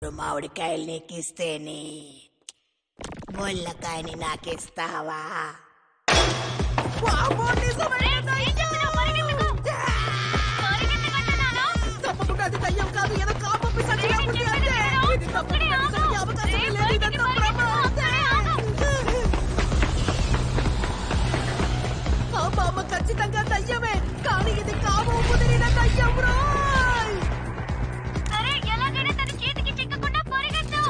మామిడికాయలు నీకిస్తేని ముళ్ళకాయని నాకిస్తావా? తప్పకుండా అది దయ్యం కాదు, ఏదో కాపు పిశాచిలా ఉంది అంతే. ఇది తప్పకుండా జరిగే అవకాశమే లేదు, ఇదంతా భ్రమ అంతే. అమ్మ ఖచ్చితంగా దయ్యమే, కానీ ఇది కాము ముదిరిన దయ్యం రోయ్. అరే ఎలాగైనా తన చేతికి చిక్కకుండా పరిగెత్తు.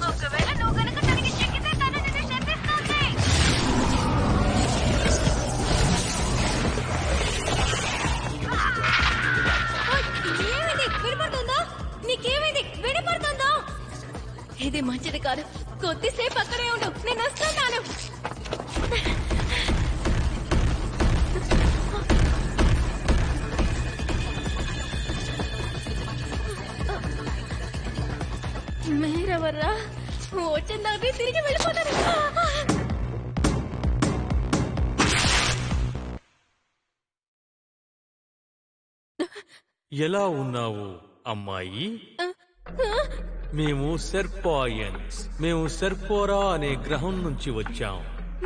ఒకవేళ నువ్వు కనుక తనకి చిక్కితే తను నిన్ను శపిస్తుంది. ఏమైంది? వినపడుతుందా? నీకేమైంది? వినపడుతుందా? ఇది మంచిది కాదు. కొద్దిసేపు అక్కడే ఉండు, నేను వస్తున్నాను. మీరెవర్రా? వచ్చిన దాన్ని తిరిగి వెళ్ళిపోతారు. ఎలా ఉన్నావు అమ్మాయి? మేము సెర్పాయన్స్. మేము సెర్పోరా అనే గ్రహం నుంచి వచ్చాం.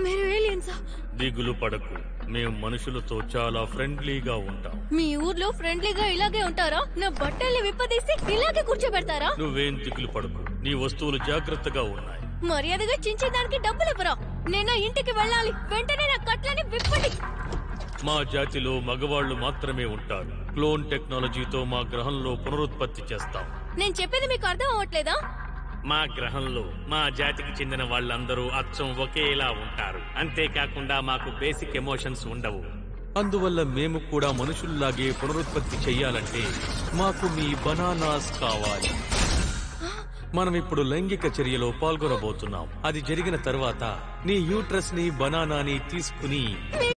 మీరు ఏలియన్సా? దిగులు పడకు, మేము మనుషులతో చాలా ఫ్రెండ్లీగా ఉంటాం. మీ ఊర్లో ఫ్రెండ్లీగా ఇలాగే ఉంటారా? నా బట్టల్ని విప్పదీసి ఇలాగే కూర్చోబెడతారా? నువ్వేం దిగులు పడకు, నీ వస్తువులు జాగ్రత్తగా ఉన్నాయి. మర్యాదగా చించేదానికి డబ్బులు ఇవ్వరా? నేను ఇంటికి వెళ్ళాలి. వెంటనే నా కట్లని విప్పండి. మా జాతిలో మగవాళ్లు మాత్రమే ఉంటారు. క్లోన్ టెక్నాలజీతో మా గ్రహంలో పునరుత్పత్తి చేస్తాం. నేను చెప్పేది మీకు అర్థం అవ్వట్లేదా? మా గ్రహంలో మా జాతికి చెందిన వాళ్ళందరూ అచ్చం ఒకేలా ఉంటారు. అంతేకాకుండా మాకు బేసిక్ ఎమోషన్స్ ఉండవు. అందువల్ల మేము కూడా మనుషుల్లాగే పునరుత్పత్తి చెయ్యాలంటే మాకు మీ బనానాస్ కావాలి. మనం ఇప్పుడు లైంగిక చర్యలో పాల్గొనబోతున్నాం. అది జరిగిన తర్వాత నీ యూట్రస్ ని బనానాని తీసుకుని